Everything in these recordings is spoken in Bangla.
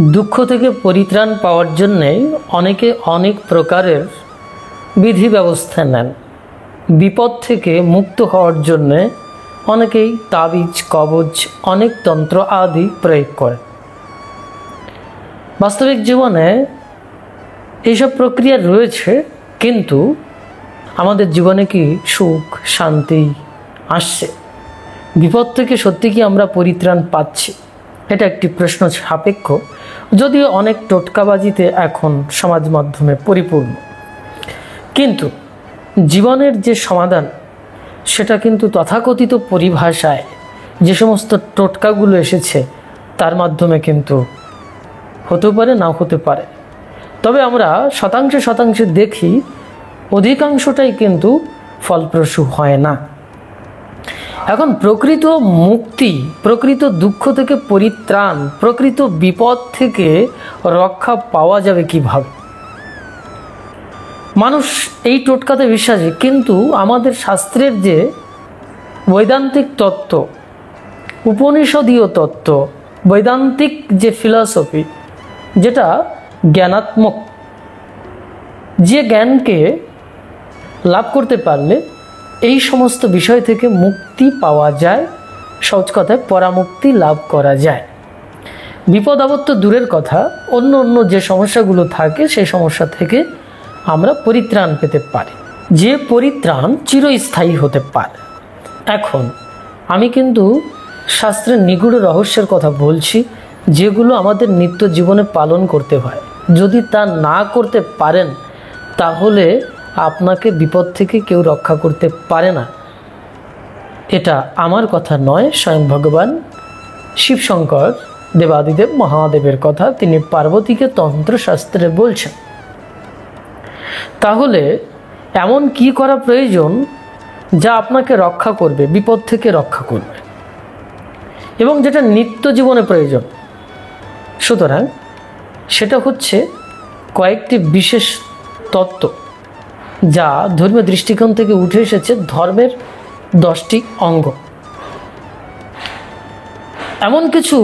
দুঃখ থেকে পরিত্রাণ পাওয়ার জন্যে অনেকে অনেক প্রকারের বিধি ব্যবস্থা নেন। বিপদ থেকে মুক্ত হওয়ার জন্যে অনেকেই তাবিজ, কবচ, অনেক তন্ত্র আদি প্রয়োগ করে। বাস্তবিক জীবনে এইসব প্রক্রিয়া রয়েছে, কিন্তু আমাদের জীবনে কি সুখ শান্তি আসছে? বিপদ থেকে সত্যি কি আমরা পরিত্রাণ পাচ্ছি? এটা একটি প্রশ্ন সাপেক্ষ, যদিও অনেক টোটকাবাজিতে এখন সমাজ মাধ্যমে পরিপূর্ণ। কিন্তু জীবনের যে সমাধান, সেটা কিন্তু তথাকথিত পরিভাষায় যে সমস্ত টোটকাগুলো এসেছে তার মাধ্যমে কিন্তু হতে পারে, নাও হতে পারে। তবে আমরা শতাংশে দেখি অধিকাংশটাই কিন্তু ফলপ্রসূ হয় না। এখন প্রকৃত মুক্তি, প্রকৃত দুঃখ থেকে পরিত্রাণ, প্রকৃত বিপদ থেকে রক্ষা পাওয়া যাবে কিভাবে? মানুষ এই টোটকাতে বিশ্বাসী, কিন্তু আমাদের শাস্ত্রের যে বৈদান্তিক তত্ত্ব, উপনিষদীয় তত্ত্ব, বৈদান্তিক যে ফিলসফি, যেটা জ্ঞানাত্মক, যে জ্ঞানকে লাভ করতে পারলে এই সমস্ত বিষয় থেকে মুক্তি পাওয়া যায়, সহজ কথায় পরামুক্তি লাভ করা যায়। বিপদ আপদ তো দূরের কথা, অন্য যে সমস্যাগুলো থাকে সেই সমস্যা থেকে আমরা পরিত্রাণ পেতে পারি, যে পরিত্রাণ চিরস্থায়ী হতে পারে। এখন আমি কিন্তু শাস্ত্রের নিগূঢ় রহস্যের কথা বলছি, যেগুলো আমাদের নিত্য জীবনে পালন করতে হয়। যদি তা না করতে পারেন, তাহলে আপনাকে বিপদ থেকে কেউ রক্ষা করতে পারে না। এটা আমার কথা নয়, স্বয়ং ভগবান শিবশঙ্কর দেবাদিদেব মহাদেবের কথা। তিনি পার্বতীকে তন্ত্রশাস্ত্রে বলছেন। তাহলে এমন কি করা প্রয়োজন যা আপনাকে রক্ষা করবে, বিপদ থেকে রক্ষা করবে, এবং যেটা নিত্য জীবনে প্রয়োজন? সুতরাং সেটা হচ্ছে কয়েকটি বিশেষ তত্ত্ব, যা ধর্মীয় দৃষ্টিকোণ থেকে উঠে এসেছে। ধর্মের 10টি অঙ্গ, এমন কিছু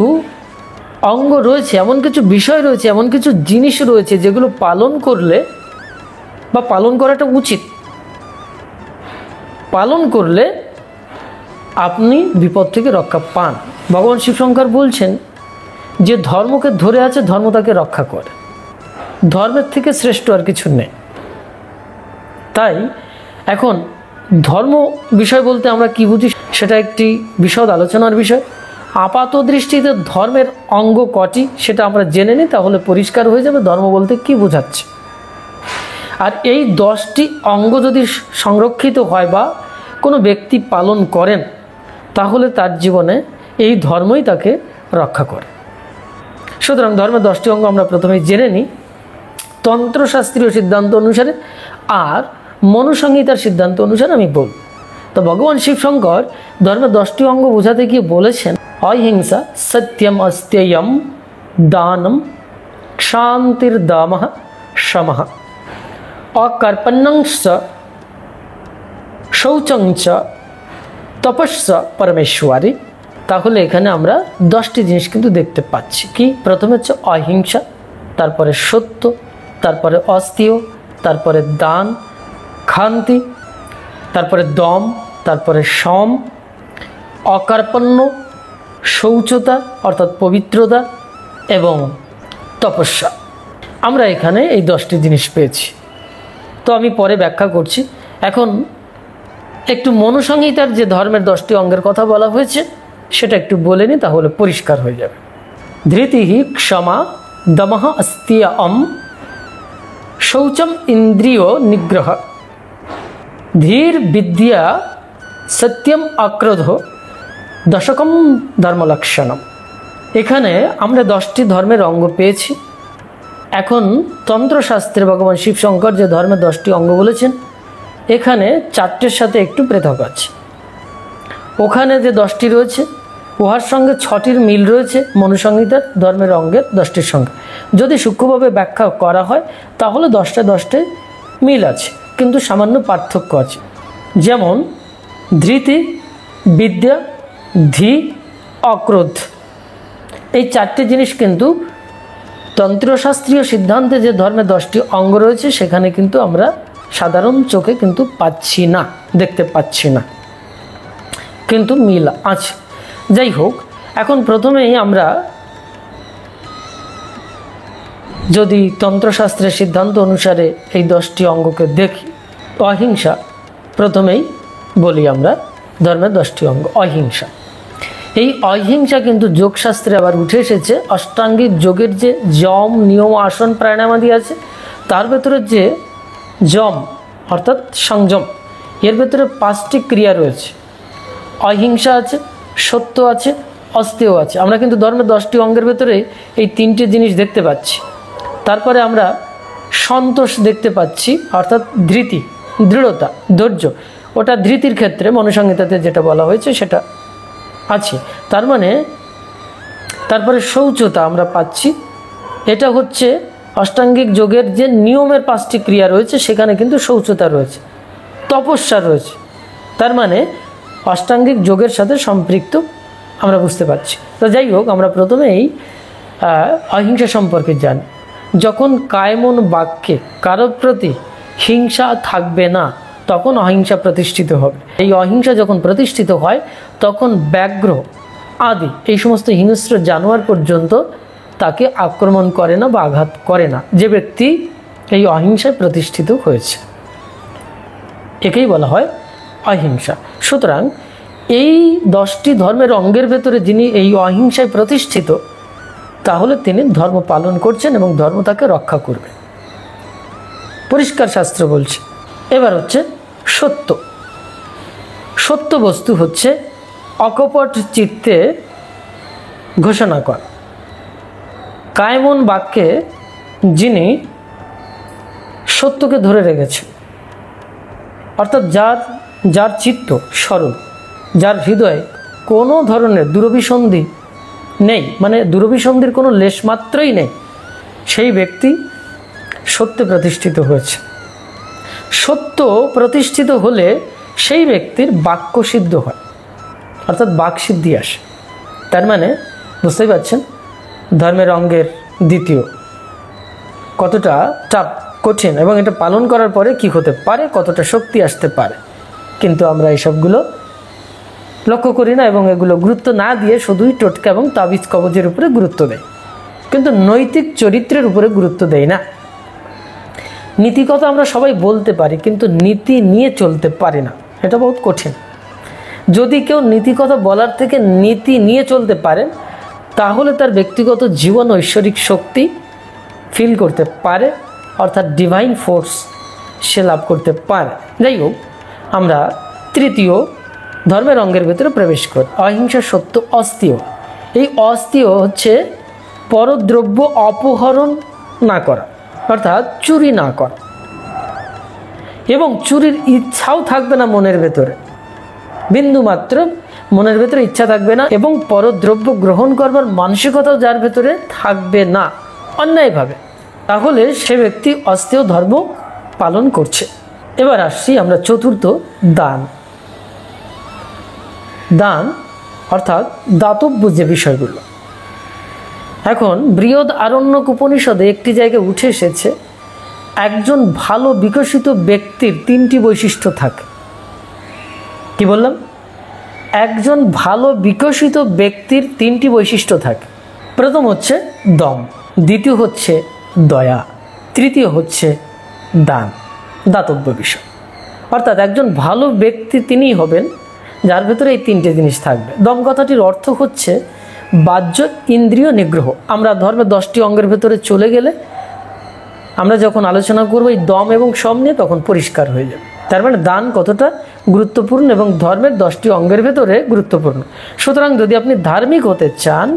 অঙ্গ রয়েছে, এমন কিছু বিষয় রয়েছে, এমন কিছু জিনিস রয়েছে যেগুলো পালন করলে, বা পালন করাটা উচিত, পালন করলে আপনি বিপদ থেকে রক্ষা পান। ভগবান শিবশঙ্কর বলছেন যে ধর্মকে ধরে আছে, ধর্ম তাকে রক্ষা করে। ধর্মের থেকে শ্রেষ্ঠ আর কিছু নেই। তাই এখন ধর্ম বিষয় বলতে আমরা কি বুঝি, সেটা একটি বিশদ আলোচনার বিষয়। আপাত দৃষ্টিতে ধর্মের অঙ্গ কটি সেটা আমরা জেনে নিই, তাহলে পরিষ্কার হয়ে যাবে ধর্ম বলতে কি বোঝাচ্ছে। আর এই 10টি অঙ্গ যদি সংরক্ষিত হয় বা কোনো ব্যক্তি পালন করেন, তাহলে তার জীবনে এই ধর্মই তাকে রক্ষা করে। সুতরাং ধর্মের 10টি অঙ্গ আমরা প্রথমেই জেনে নিই তন্ত্রশাস্ত্রীয় সিদ্ধান্ত অনুসারে, আর মনুসংহিতার সিদ্ধান্ত অনুসারে আমি বলব। তো ভগবান শিবশঙ্কর ধর্মের 10টি অঙ্গ বোঝাতে গিয়ে বলেছেন, অহিংসা, সত্যম, অস্তেয়ম, দানম, ক্ষান্তির্দমঃ, শমঃ, অকর্পণ্যঞ্চ, শৌচঞ্চ, তপস্য পরমেশ্বরী। তাহলে এখানে আমরা 10টি জিনিস কিন্তু দেখতে পাচ্ছি। কি? প্রথমে হচ্ছে অহিংসা, তারপরে সত্য, তারপরে অস্তেয়, তারপরে দান, ক্ষান্তি, তারপরে দম, তারপরে সম, অকার্পণ্য, শৌচতা অর্থাৎ পবিত্রতা, এবং তপস্যা। আমরা এখানে এই 10টি জিনিস পেয়েছি। তো আমি পরে ব্যাখ্যা করছি। এখন একটু মনুসংহিতার যে ধর্মের 10টি অঙ্গের কথা বলা হয়েছে সেটা একটু বলে নিই, তাহলে পরিষ্কার হয়ে যাবে। ধৃতিঃ, ক্ষমা, দমঃ, অস্তেয়ম, শৌচম, ইন্দ্রিয় নিগ্রহ, ধীর, বিদ্যা, সত্যম, অক্রোধ, দশকম ধর্মলক্ষণম। এখানে আমরা 10টি ধর্মের অঙ্গ পেয়েছি। এখন তন্ত্রশাস্ত্রে ভগবান শিবশঙ্কর যে ধর্মের 10টি অঙ্গ বলেছেন, এখানে 4টের সাথে একটু পৃথক আছে। ওখানে যে 10টি রয়েছে, উহার সঙ্গে 6টির মিল রয়েছে মনুসংহিতার ধর্মের অঙ্গের 10টির সঙ্গে। যদি সূক্ষ্মভাবে ব্যাখ্যা করা হয়, তাহলে 10টায় মিল আছে, কিন্তু সামান্য পার্থক্য আছে। যেমন ধৃতি, বিদ্যা, ধী, অক্রোধ, এই 4টে জিনিস কিন্তু তন্ত্রশাস্ত্রীয় সিদ্ধান্তে যে ধর্মের 10টি অঙ্গ রয়েছে সেখানে কিন্তু আমরা সাধারণ চোখে কিন্তু পাচ্ছি না, দেখতে পাচ্ছি না, কিন্তু মিল আছে। যাই হোক, এখন প্রথমেই আমরা যদি তন্ত্রশাস্ত্রের সিদ্ধান্ত অনুসারে এই 10টি অঙ্গকে দেখি, অহিংসা প্রথমেই বলি আমরা, ধর্মের 10টি অঙ্গ অহিংসা। এই অহিংসা কিন্তু যোগশাস্ত্রে আবার উঠে এসেছে। অষ্টাঙ্গিক যোগের যে যম, নিয়ম, আসন, প্রাণায়ামাদি আছে, তার ভেতরে যে যম অর্থাৎ সংযম, এর ভেতরে 5টি ক্রিয়া রয়েছে। অহিংসা আছে, সত্য আছে, অস্তেয় আছে। আমরা কিন্তু ধর্মের 10টি অঙ্গের ভেতরে এই 3টে জিনিস দেখতে পাচ্ছি। তারপরে আমরা সন্তোষ দেখতে পাচ্ছি, অর্থাৎ ধৃতি, দৃঢ়তা, ধৈর্য। ওটা ধৃতির ক্ষেত্রে মনুসংহিতাতে যেটা বলা হয়েছে সেটা আছে। তার মানে তারপরে শৌচতা আমরা পাচ্ছি। এটা হচ্ছে অষ্টাঙ্গিক যোগের যে নিয়মের 5টি ক্রিয়া রয়েছে সেখানে কিন্তু শৌচতা রয়েছে। তপস্যা রয়েছে, তার মানে অষ্টাঙ্গিক যোগের সাথে সম্পৃক্ত আমরা বুঝতে পারছি। তো যাই হোক, আমরা প্রথমে এই অহিংসা সম্পর্কে জানি। যখন কায়মন বাক্যে কারোর প্রতি হিংসা থাকবে না, তখন অহিংসা প্রতিষ্ঠিত হবে। এই অহিংসা যখন প্রতিষ্ঠিত হয় তখন ব্যাঘ্র আদি এই সমস্ত হিংস্র জানোয়ার পর্যন্ত তাকে আক্রমণ করে না বা আঘাত করে না, যে ব্যক্তি এই অহিংসায় প্রতিষ্ঠিত হয়েছে। একেই বলা হয় অহিংসা। সুতরাং এই 10টি ধর্মের অঙ্গের ভেতরে যিনি এই অহিংসায় প্রতিষ্ঠিত, তাহলে তিনি ধর্ম পালন করছেন এবং ধর্ম তাকে রক্ষা করবে, পরিষ্কার শাস্ত্র বলছে। এবার হচ্ছে সত্য। সত্য বস্তু হচ্ছে অকপট চিত্তে ঘোষণা করা। কায়মন বাক্যে যিনি সত্যকে ধরে রেখেছেন, অর্থাৎ যার চিত্ত সরল, যার হৃদয়ে কোনো ধরনের দুরভিসন্ধি নেই, মানে দুরভিসন্ধির কোনো লেশমাত্রই নেই, সেই ব্যক্তি সত্যে প্রতিষ্ঠিত হয়েছে। সত্য প্রতিষ্ঠিত হলে সেই ব্যক্তির বাক্য সিদ্ধ হয়, অর্থাৎ বাকসিদ্ধি আসে। তার মানে বুঝতেই পারছেন ধর্মের অঙ্গের দ্বিতীয় কতটা চাপ কঠিন, এবং এটা পালন করার পরে কি হতে পারে, কতটা শক্তি আসতে পারে। কিন্তু আমরা এইসবগুলো লক্ষ্য করি না এবং এগুলো গুরুত্ব না দিয়ে শুধুই টোটকা এবং তাবিজ কবজের উপরে গুরুত্ব দেয়, কিন্তু নৈতিক চরিত্রের উপরে গুরুত্ব দেয় না। নীতি কথা আমরা সবাই বলতে পারি, কিন্তু নীতি নিয়ে চলতে পারি না, এটা বহুত কঠিন। যদি কেউ নীতি কথা বলার থেকে নীতি নিয়ে চলতে পারেন, তাহলে তার ব্যক্তিগত জীবন ঐশ্বরিক শক্তি ফিল করতে পারে, অর্থাৎ ডিভাইন ফোর্স সে লাভ করতে পারে। যাই হোক, আমরা তৃতীয় ধর্মের অঙ্গের ভেতরে প্রবেশ করি, অহিংসা, সত্য, অস্তেয়। এই অস্তেয় হচ্ছে পরদ্রব্য অপহরণ না করা, অর্থাৎ চুরি না করা, এবং চুরির ইচ্ছাও থাকবে না মনের ভেতরে, বিন্দুমাত্র মনের ভেতরে ইচ্ছা থাকবে না, এবং পরদ্রব্য গ্রহণ করবার মানসিকতাও যার ভেতরে থাকবে না অন্যায়ভাবে, তাহলে সে ব্যক্তি অস্তেয় ধর্ম পালন করছে। এবার আসছি আমরা চতুর্থ, দান। দান অর্থাৎ দাতব্য যে বিষয়গুলো। এখন বৃহৎ আরণ্যক উপনিষদে একটি জায়গায় উঠে এসেছে, একজন ভালো বিকশিত ব্যক্তির 3টি বৈশিষ্ট্য থাকে। কি বললাম? একজন ভালো বিকশিত ব্যক্তির 3টি বৈশিষ্ট্য থাকে। প্রথম হচ্ছে দম, দ্বিতীয় হচ্ছে দয়া, তৃতীয় হচ্ছে দান, দাতব্য বিষয়। অর্থাৎ একজন ভালো ব্যক্তি তিনিই হবেন যার ভেতরে এই 3টে জিনিস থাকবে। দম কথাটির অর্থ হচ্ছে বাহ্য ইন্দ্রিয় নিগ্রহ। আমরা ধর্মের 10টি অঙ্গের ভেতরে চলে গেলে আমরা যখন আলোচনা করব এই দম এবং সম নিয়ে, তখন পরিষ্কার হয়ে যাবে। তার মানে দান কতটা গুরুত্বপূর্ণ এবং ধর্মের 10টি অঙ্গের ভেতরে গুরুত্বপূর্ণ। সুতরাং যদি আপনি ধার্মিক হতে চান,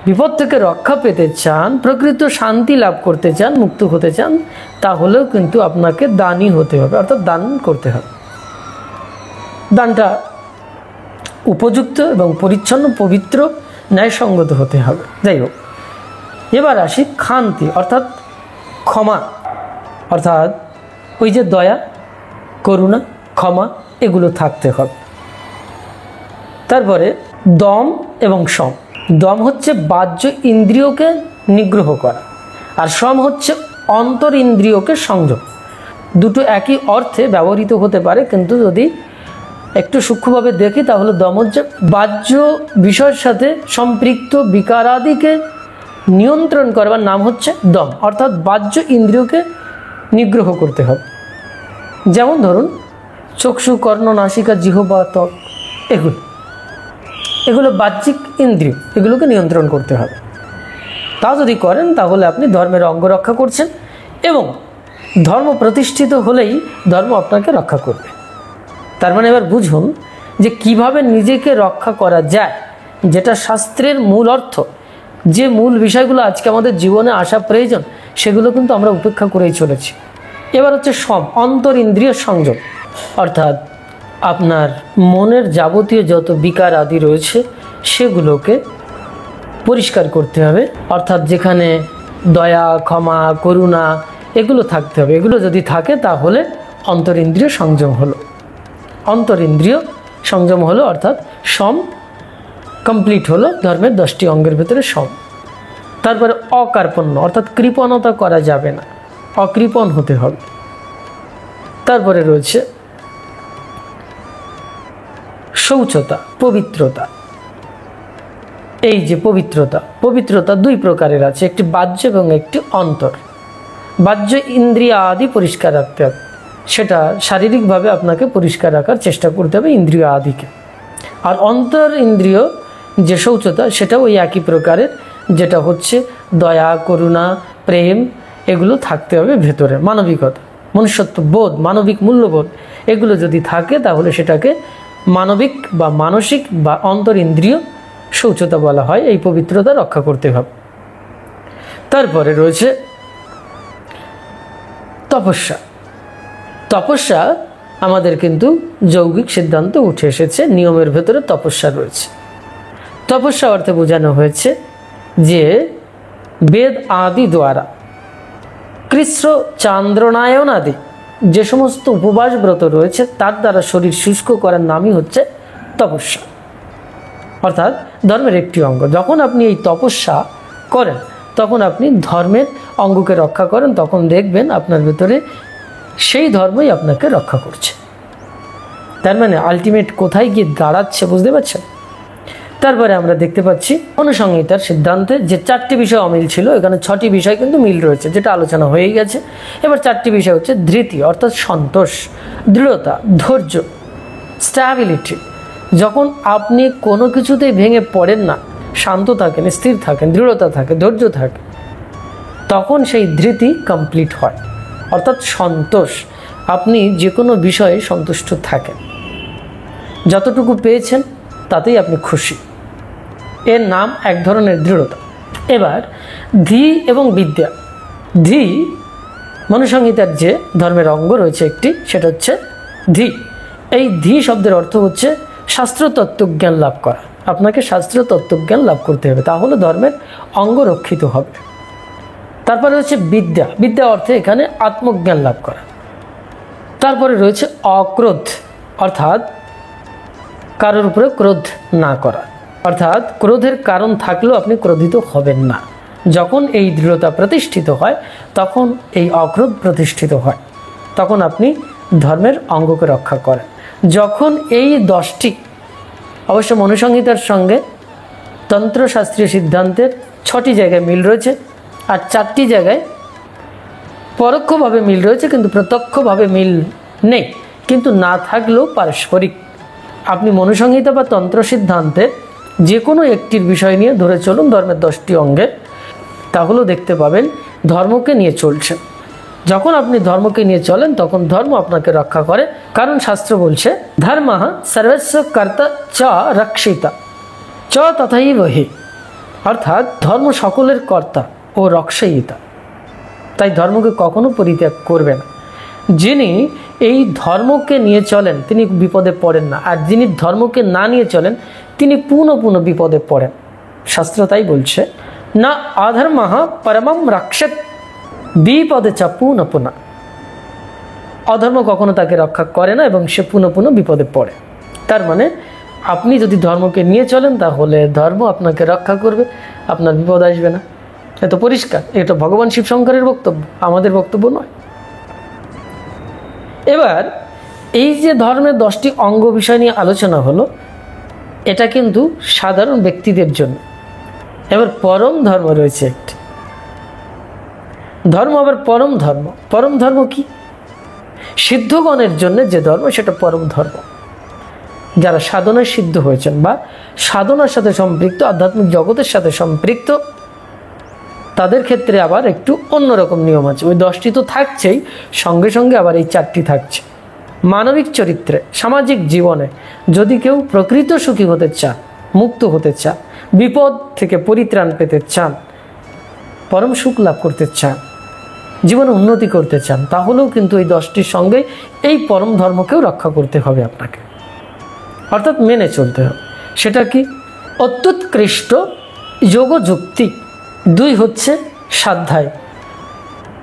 বিপদ থেকে রক্ষা পেতে চান, প্রকৃত শান্তি লাভ করতে চান, মুক্ত হতে চান, তাহলেও কিন্তু আপনাকে দানই হতে হবে, অর্থাৎ দান করতে হবে। দানটা উপযুক্ত এবং পরিচ্ছন্ন, পবিত্র, ন্যায়সঙ্গত হতে হবে। যাই হোক, এবার আসি ক্ষান্তি, অর্থাৎ ক্ষমা, অর্থাৎ ওই যে দয়া, করুণা, ক্ষমা, এগুলো থাকতে হবে। তারপরে দম এবং সম। দম হচ্ছে বাহ্য ইন্দ্রিয়কে নিগ্রহ করা, আর সম হচ্ছে অন্তর ইন্দ্রিয়কে সংযম। দুটো একই অর্থে ব্যবহৃত হতে পারে, কিন্তু যদি একটু সূক্ষ্মভাবে দেখি তাহলে দম হচ্ছে বাহ্য বিষয়ের সাথে সম্পৃক্ত বিকারাদিকে নিয়ন্ত্রণ করবার নাম হচ্ছে দম, অর্থাৎ বাহ্য ইন্দ্রিয়কে নিগ্রহ করতে হবে। যেমন ধরুন চক্ষু, কর্ণ, নাসিকা, জিহ্বা, ত্বক, এগুলো বাহ্যিক ইন্দ্রিয়, এগুলোকে নিয়ন্ত্রণ করতে হবে। তা যদি করেন তাহলে আপনি ধর্মের অঙ্গ রক্ষা করছেন, এবং ধর্ম প্রতিষ্ঠিত হলেই ধর্ম আপনাকে রক্ষা করবে। তার মানে এবার বুঝুন যে কিভাবে নিজেকে রক্ষা করা যায়, যেটা শাস্ত্রের মূল অর্থ, যে মূল বিষয়গুলো আজকে আমাদের জীবনে আসা প্রয়োজন, সেগুলো কিন্তু আমরা উপেক্ষা করেই চলেছি। এবার হচ্ছে সম, অন্তর ইন্দ্রিয় সংযম, অর্থাৎ আপনার মনের যাবতীয় যত বিকার আদি রয়েছে সেগুলোকে পরিষ্কার করতে হবে, অর্থাৎ যেখানে দয়া, ক্ষমা, করুণা এগুলো থাকতে হবে। এগুলো যদি থাকে তাহলে অন্তরিন্দ্রিয় সংযম হলো। অন্তরিন্দ্রিয় সংযম হলো অর্থাৎ সম কমপ্লিট হলো, ধর্মের 10টি অঙ্গের ভেতরে সম। তারপরে অকার্পণ্য, অর্থাৎ কৃপণতা করা যাবে না, অকৃপণ হতে হবে। তারপরে রয়েছে শৌচতা, পবিত্রতা। এই যে পবিত্রতা দুই প্রকারের আছে, একটি বাহ্য এবং একটি অন্তর। বাহ্য ইন্দ্রিয় আদি পরিষ্কার রাখতে হবে, সেটা শারীরিকভাবে আপনাকে পরিষ্কার রাখার চেষ্টা করতে হবে ইন্দ্রিয় আদিকে। আর অন্তর ইন্দ্রিয় যে শৌচতা, সেটাও ওই একই প্রকারের, যেটা হচ্ছে দয়া, করুণা, প্রেম, এগুলো থাকতে হবে ভেতরে। মানবিকতা, মনুষ্যত্ব বোধ, মানবিক মূল্যবোধ, এগুলো যদি থাকে তাহলে সেটাকে মানবিক বা মানসিক বা অন্তর ইন্দ্রিয় শৌচতা বলা হয়। এই পবিত্রতা রক্ষা করতে হবে। তারপরে রয়েছে তপস্যা। তপস্যা আমাদের কিন্তু যৌগিক সিদ্ধান্ত উঠে এসেছে, নিয়মের ভেতরে তপস্যা রয়েছে। তপস্যা অর্থে বোঝানো হয়েছে যে বেদ আদি দ্বারা কৃষ্ণ, চান্দ্রনায়ন আদি যে সমস্ত উপবাস ব্রত রয়েছে তার দ্বারা শরীর শুষ্ক করার নামই হচ্ছে তপস্যা, অর্থাৎ ধর্মের একটি অঙ্গ। যখন আপনি এই তপস্যা করেন তখন আপনি ধর্মের অঙ্গকে রক্ষা করেন, তখন দেখবেন আপনার ভেতরে সেই ধর্মই আপনাকে রক্ষা করছে। তার মানে আলটিমেট কোথায় গিয়ে দাঁড়াচ্ছে বুঝতে পারছেন। তারপরে আমরা দেখতে পাচ্ছি অনুসংহিতার সিদ্ধান্তে যে 4টি বিষয় অমিল ছিল, এখানে 6টি বিষয় কিন্তু মিল রয়েছে, যেটা আলোচনা হয়েই গেছে। এবার 4টি বিষয় হচ্ছে ধৃতি, অর্থাৎ সন্তোষ, দৃঢ়তা, ধৈর্য, স্ট্যাবিলিটি। যখন আপনি কোনো কিছুতেই ভেঙে পড়েন না, শান্ত থাকেন, স্থির থাকেন, দৃঢ়তা থাকে, ধৈর্য থাকে, তখন সেই ধৃতি কমপ্লিট হয়, অর্থাৎ সন্তোষ। আপনি যে কোনো বিষয়ে সন্তুষ্ট থাকেন, যতটুকু পেয়েছেন তাতেই আপনি খুশি। এর নাম এক ধরনের দৃঢ়তা। এবার ধী এবং বিদ্যা। ধী মনুসংহিতার যে ধর্মের অঙ্গ রয়েছে একটি, সেটা হচ্ছে ধী। এই ধী শব্দের অর্থ হচ্ছে শাস্ত্র তত্ত্বজ্ঞান লাভ করা। আপনাকে শাস্ত্র তত্ত্বজ্ঞান লাভ করতে হবে, তাহলে ধর্মের অঙ্গ রক্ষিত হবে। তারপরে হচ্ছে বিদ্যা। বিদ্যা অর্থে এখানে আত্মজ্ঞান লাভ করা। তারপরে রয়েছে অক্রোধ, অর্থাৎ কারোর উপরে ক্রোধ না করা, অর্থাৎ ক্রোধের কারণ থাকলেও আপনি ক্রোধিত হবেন না। যখন এই দৃঢ়তা প্রতিষ্ঠিত হয় তখন এই অক্রোধ প্রতিষ্ঠিত হয়, তখন আপনি ধর্মের অঙ্গকে রক্ষা করেন। যখন এই 10টি, অবশ্য মনুসংহিতার সঙ্গে তন্ত্রশাস্ত্রীয় সিদ্ধান্তের 6টি জায়গায় মিল রয়েছে, আর 4টি জায়গায় পরোক্ষভাবে মিল রয়েছে, কিন্তু প্রত্যক্ষভাবে মিল নেই, কিন্তু না থাকলেও পারস্পরিক। আপনি মনুসংহিতা বা তন্ত্র সিদ্ধান্তের যে কোনো একটির বিষয় নিয়ে ধরে চলুন ধর্মের 10টি অঙ্গে, তাহলেও দেখতে পাবেন ধর্মকে নিয়ে চলছেন। যখন আপনি ধর্মকে নিয়ে চলেন তখন ধর্ম আপনাকে রক্ষা করে, কারণ শাস্ত্র বলছে ধর্ম সর্বস্ব কর্তা চ রক্ষিতা চ তথাইব হি, অর্থাৎ ধর্ম সকলের কর্তা ও রক্ষয়িতা। তাই ধর্মকে কখনো পরিত্যাগ করবে না। যিনি এই ধর্মকে নিয়ে চলেন তিনি বিপদে পড়েন না, আর যিনি ধর্মকে না নিয়ে চলেন তিনি পুনঃ পুনঃ বিপদে পড়েন। শাস্ত্র তাই বলছে না অধর্ম পরমম রক্ষত বিপদে চ পুনঃ পুনঃ। অধর্ম কখনো তাকে রক্ষা করে না এবং সে পুনঃ পুনঃ বিপদে পড়ে। তার মানে আপনি যদি ধর্মকে নিয়ে চলেন তাহলে ধর্ম আপনাকে রক্ষা করবে, আপনার বিপদ আসবে না। এত পরিষ্কার, এটা ভগবান শিব শঙ্করের বক্তব্য, আমাদের বক্তব্য নয়। এবার এই যে ধর্মের 10টি অঙ্গ বিষয় নিয়ে আলোচনা হলো, এটা কিন্তু সাধারণ ব্যক্তিদের জন্য। এবার পরম ধর্ম রয়েছে একটি ধর্ম, আবার পরম ধর্ম। পরম ধর্ম কি? সিদ্ধগণের জন্য যে ধর্ম সেটা পরম ধর্ম। যারা সাধনায় সিদ্ধ হয়েছেন বা সাধনার সাথে সম্পৃক্ত, আধ্যাত্মিক জগতের সাথে সম্পৃক্ত, তাদের ক্ষেত্রে আবার একটু অন্যরকম নিয়ম আছে। ওই 10টি তো থাকছেই, সঙ্গে সঙ্গে আবার এই 4টি থাকছে। মানবিক চরিত্রে, সামাজিক জীবনে যদি কেউ প্রকৃত সুখী হতে চান, মুক্ত হতে চান, বিপদ থেকে পরিত্রাণ পেতে চান, পরম সুখ লাভ করতে চান, জীবনে উন্নতি করতে চান, তাহলেও কিন্তু এই 10টির সঙ্গে এই পরম ধর্মকেও রক্ষা করতে হবে আপনাকে, অর্থাৎ মেনে চলতে হবে। সেটা কি? অত্যুৎকৃষ্ট যোগযুক্তি, 2 হচ্ছে স্বাধ্যায়,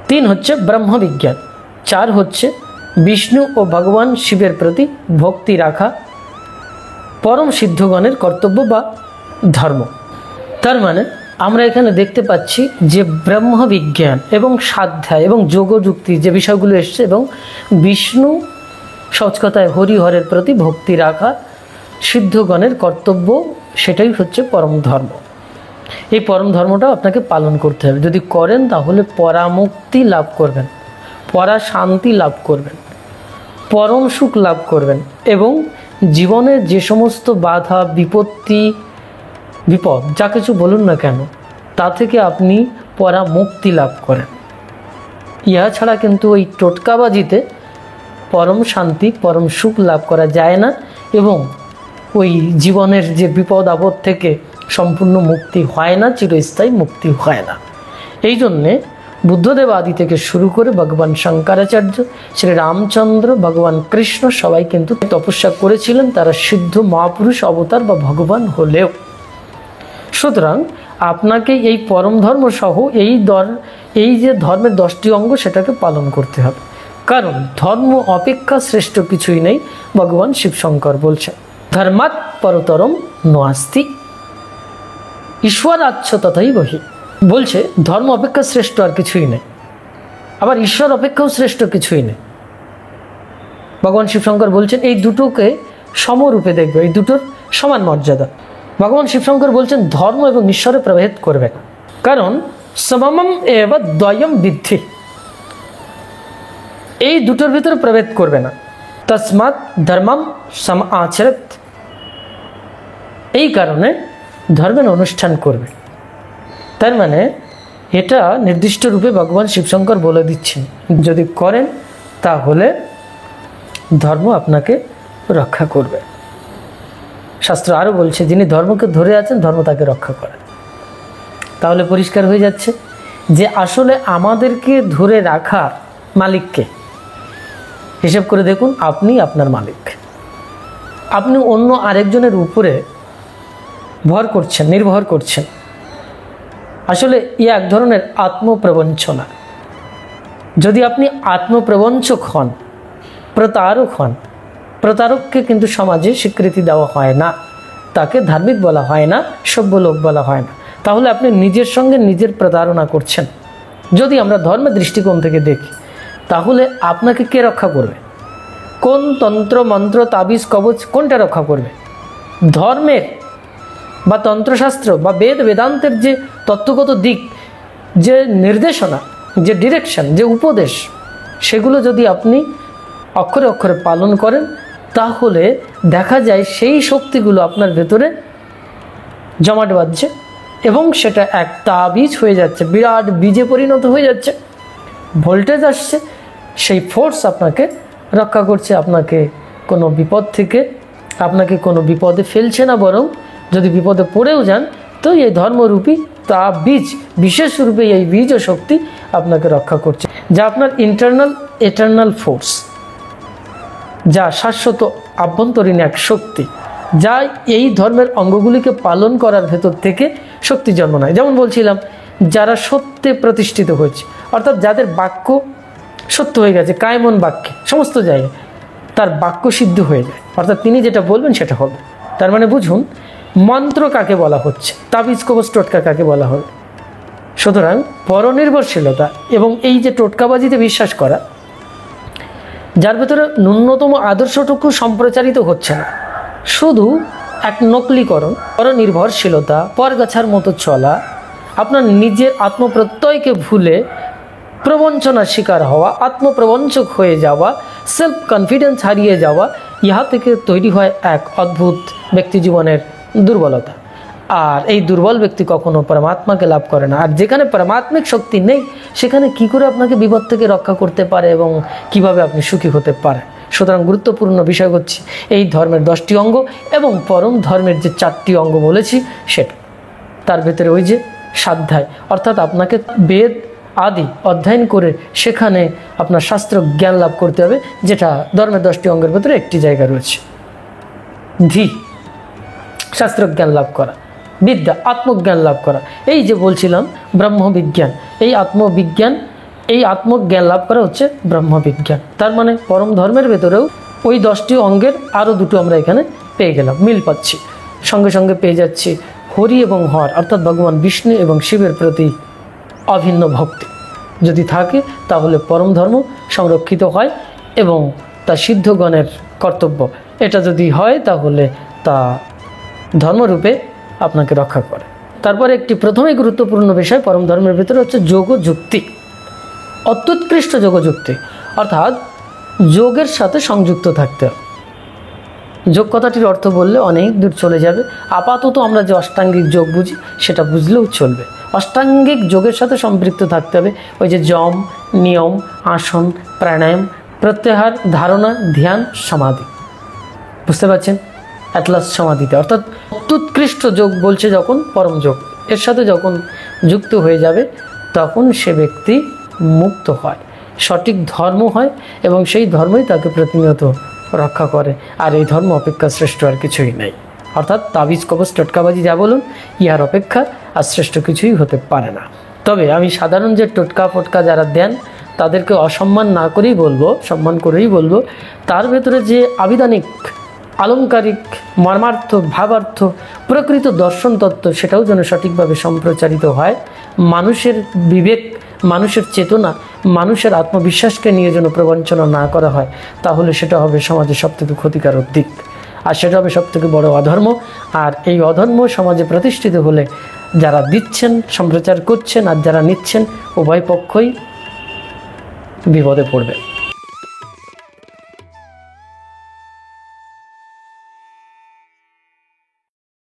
3 হচ্ছে ব্রহ্মবিজ্ঞান, 4 হচ্ছে বিষ্ণু ও ভগবান শিবের প্রতি ভক্তি রাখা, পরম সিদ্ধগণের কর্তব্য বা ধর্ম। তার মানে আমরা এখানে দেখতে পাচ্ছি যে ব্রহ্মবিজ্ঞান এবং স্বাধ্যায় এবং যোগযুক্তি যে বিষয়গুলো এসছে, এবং বিষ্ণু সহজ কথায় হরিহরের প্রতি ভক্তি রাখা, সিদ্ধগণের কর্তব্য, সেটাই হচ্ছে পরম ধর্ম। এই পরম ধর্মটাও আপনাকে পালন করতে হবে। যদি করেন তাহলে পরামুক্তি লাভ করবেন, পরা শান্তি লাভ করবেন, পরম সুখ লাভ করবেন, এবং জীবনের যে সমস্ত বাধা বিপত্তি বিপদ যা কিছু বলুন না কেন, তা থেকে আপনি পরামুক্তি লাভ করেন। ইহা ছাড়া কিন্তু ওই টোটকাবাজিতে পরম শান্তি পরম সুখ লাভ করা যায় না, এবং ওই জীবনের যে বিপদ আপদ থেকে সম্পূর্ণ মুক্তি হয় না, চিরস্থায়ী মুক্তি হয় না। এই জন্যে বুদ্ধদেব আদি থেকে শুরু করে ভগবান শঙ্করাচার্য, শ্রী রামচন্দ্র, ভগবান কৃষ্ণ সবাই কিন্তু তপস্যা করেছিলেন, তারা সিদ্ধ মহাপুরুষ অবতার বা ভগবান হলেও। সুতরাং আপনাকে এই পরম ধর্ম সহ এই যে ধর্মের 10টি অঙ্গ, সেটাকে পালন করতে হবে। কারণ ধর্ম অপেক্ষা শ্রেষ্ঠ কিছুই নেই, ভগবান শিবশঙ্কর বলছেন, ধর্মাৎ পরতরম নাস্তি ঈশ্বরাচ্ছ তথাই বহি। বলছে ধর্ম অপেক্ষা শ্রেষ্ঠ আর কিছুই নেই, আবার ঈশ্বর অপেক্ষাও শ্রেষ্ঠ কিছুই নেই। ভগবান শিবশঙ্কর বলছেন এই দুটোকে সমরূপে দেখবে, এই দুটোর সমান মর্যাদা। ভগবান শিবশঙ্কর বলছেন ধর্ম এবং ঈশ্বরে প্রভেদ করবে না, কারণ সমমম এব দ্বয়ম বিদ্ধি, এই দুটোর ভিতরে প্রভেদ করবে না। তস্মাৎ ধর্মম সম আচরত, এই কারণে ধর্মের অনুষ্ঠান করবে। তার মানে এটা নির্দিষ্ট রূপে ভগবান শিবশঙ্কর বলে দিচ্ছেন, যদি করেন তাহলে ধর্ম আপনাকে রক্ষা করবে। শাস্ত্র আরও বলছে যিনি ধর্মকে ধরে আছেন ধর্ম তাকে রক্ষা করে। তাহলে পরিষ্কার হয়ে যাচ্ছে যে আসলে আমাদেরকে ধরে রাখার মালিককে। হিসেব করে দেখুন, আপনি আপনার মালিক। আপনি অন্য আরেকজনের উপরে ভর করছেন, নির্ভর করছেন। আসলে ই এক ধরনের আত্মপ্রবঞ্চনা। যদি আপনি আত্মপ্রবঞ্চক হন, প্রতারক হন, প্রতারককে কিন্তু সমাজে স্বীকৃতি দেওয়া হয় না, তাকে ধার্মিক বলা হয় না, সভ্য লোক বলা হয় না। তাহলে আপনি নিজের সঙ্গে নিজের প্রতারণা করছেন। যদি আমরা ধর্মের দৃষ্টিকোণ থেকে দেখি, তাহলে আপনাকে কে রক্ষা করবে? কোন তন্ত্র মন্ত্র তাবিজ কবচ কোনটা রক্ষা করবে? ধর্মের বা তন্ত্রশাস্ত্র বা বেদ বেদান্তের যে তত্ত্বগত দিক, যে নির্দেশনা, যে ডিরেকশন, যে উপদেশ, সেগুলো যদি আপনি অক্ষরে অক্ষরে পালন করেন, তাহলে দেখা যায় সেই শক্তিগুলো আপনার ভেতরে জমাট বাঁধছে এবং সেটা এক তাবিজ হয়ে যাচ্ছে, বিরাট বীজে পরিণত হয়ে যাচ্ছে। ভোল্টেজ আসছে, সেই ফোর্স আপনাকে রক্ষা করছে, আপনাকে কোনো বিপদ থেকে আপনাকে কোনো বিপদে ফেলছে না, বরং যদি বিপদে পড়েও যান তো এই ধর্মরূপী তাবিজ, বিশেষ রূপে এই বীজ ও শক্তি আপনাকে রক্ষা করছে, যা আপনার ইন্টারনাল এটার্নাল ফোর্স, যা শাশ্বত আভ্যন্তরীণ এক শক্তি, যা এই ধর্মের অঙ্গগুলিকে পালন করার ভেতর থেকে শক্তি জন্ম নেয়। যেমন বলছিলাম, যারা সত্যে প্রতিষ্ঠিত হয়েছে, অর্থাৎ যাদের বাক্য সত্য হয়ে গেছে, কায়মন বাক্যে সমস্ত জায়গায় তার বাক্য সিদ্ধ হয়ে যায়, অর্থাৎ তিনি যেটা বলবেন সেটা হবে, তার মানে বুঝুন মন্ত্র কাকে বলা হচ্ছে, তাবিজ কবচ টোটকা কাকে বলা হয়। সুতরাং পরনির্ভরশীলতা এবং এই যে টোটকাবাজিতে বিশ্বাস করা, যার ভেতরে ন্যূনতম আদর্শটুকু সম্প্রচারিত হচ্ছে না, শুধু এক নকলীকরণ, পরনির্ভরশীলতা, পরগাছার মতো চলা, আপনার নিজের আত্মপ্রত্যয়কে ভুলে প্রবঞ্চনার শিকার হওয়া, আত্মপ্রবঞ্চক হয়ে যাওয়া, সেলফ কনফিডেন্স হারিয়ে যাওয়া, ইহা থেকে তৈরি হয় এক অদ্ভুত ব্যক্তি জীবনের দুর্বলতা। আর এই দুর্বল ব্যক্তি কখনো পরমাত্মাকে লাভ করে না। আর যেখানে পরমাত্মিক শক্তি নেই সেখানে কি করে আপনাকে বিপদ থেকে রক্ষা করতে পারে এবং কিভাবে আপনি সুখী হতে পারেন। সুতরাং গুরুত্বপূর্ণ বিষয় হচ্ছে এই ধর্মের 10টি অঙ্গ এবং পরম ধর্মের যে 4টি অঙ্গ বলেছি সেটা। তার ভেতরে ওই যে স্বাধ্যায়, অর্থাৎ আপনাকে বেদ আদি অধ্যয়ন করে সেখানে আপনার শাস্ত্র জ্ঞান লাভ করতে হবে, যেটা ধর্মের 10টি অঙ্গের ভেতরে একটি জায়গা রয়েছে। ধি, শাস্ত্র জ্ঞান লাভ করা, বিদ্যা, আত্মজ্ঞান লাভ করা, এই যে বলছিলাম ব্রহ্মবিজ্ঞান, এই আত্মবিজ্ঞান, এই আত্মজ্ঞান লাভ করা হচ্ছে ব্রহ্মবিজ্ঞান। তার মানে পরম ধর্মের ভেতরেও ওই 10টি অঙ্গের আরও দুটো আমরা এখানে পেয়ে গেলাম, মিল পাচ্ছি। সঙ্গে সঙ্গে পেয়ে যাচ্ছি হরি এবং হর, অর্থাৎ ভগবান বিষ্ণু এবং শিবের প্রতি অভিন্ন ভক্তি যদি থাকে তাহলে পরম ধর্ম সংরক্ষিত হয় এবং তা সিদ্ধগণের কর্তব্য। এটা যদি হয় তাহলে তা ধর্মরূপে আপনাকে রক্ষা করে। তারপরে একটি প্রথমেই গুরুত্বপূর্ণ বিষয় পরম ধর্মের ভিতরে হচ্ছে যোগ যুক্তি, অত্যুৎকৃষ্ট যোগ যুক্তি, অর্থাৎ যোগের সাথে সংযুক্ত থাকতে হবে। যোগ কথাটির অর্থ বললে অনেক দূর চলে যাবে। আপাতত আমরা যে অষ্টাঙ্গিক যোগ বুঝি সেটা বুঝলেও চলবে। অষ্টাঙ্গিক যোগের সাথে সম্পৃক্ত থাকতে হবে ওই যে যম, নিয়ম, আসন, প্রাণায়াম, প্রত্যাহার, ধারণা, ধ্যান, সমাধি। বুঝতে পারছেন? অ্যাটলাস সমাধিতে, অর্থাৎ অত্যুৎকৃষ্ট যোগ বলছে যখন পরম যোগ, এর সাথে যখন যুক্ত হয়ে যাবে তখন সে ব্যক্তি মুক্ত হয়, সঠিক ধর্ম হয় এবং সেই ধর্মই তাকে প্রতিনিয়ত রক্ষা করে। আর এই ধর্ম অপেক্ষা শ্রেষ্ঠ আর কিছুই নেই। অর্থাৎ তাবিজ কবচ টোটকাবাজি যা বলুন, ইহার অপেক্ষা আর শ্রেষ্ঠ কিছুই হতে পারে না। তবে আমি সাধারণ যে টোটকা ফোটকা যারা দেন তাদেরকে অসম্মান না করেই বলবো, সম্মান করেই বলবো, তার ভেতরে যে আবিধানিক, আলংকারিক, মর্মার্থ, ভাবার্থ, প্রকৃত দর্শন তত্ত্ব সেটাও যেন সঠিকভাবে সম্প্রচারিত হয়। মানুষের বিবেক, মানুষের চেতনা, মানুষের আত্মবিশ্বাসকে নিয়ে যেন প্রবঞ্চনা না করা হয়, তাহলে সেটা হবে সমাজের সবথেকে ক্ষতিকারক দিক, আর সেটা হবে সবথেকে বড় অধর্ম। আর এই অধর্ম সমাজে প্রতিষ্ঠিত হলে যারা দিচ্ছেন, সম্প্রচার করছেন, আর যারা নিচ্ছেন, উভয় পক্ষই বিপদে পড়বে।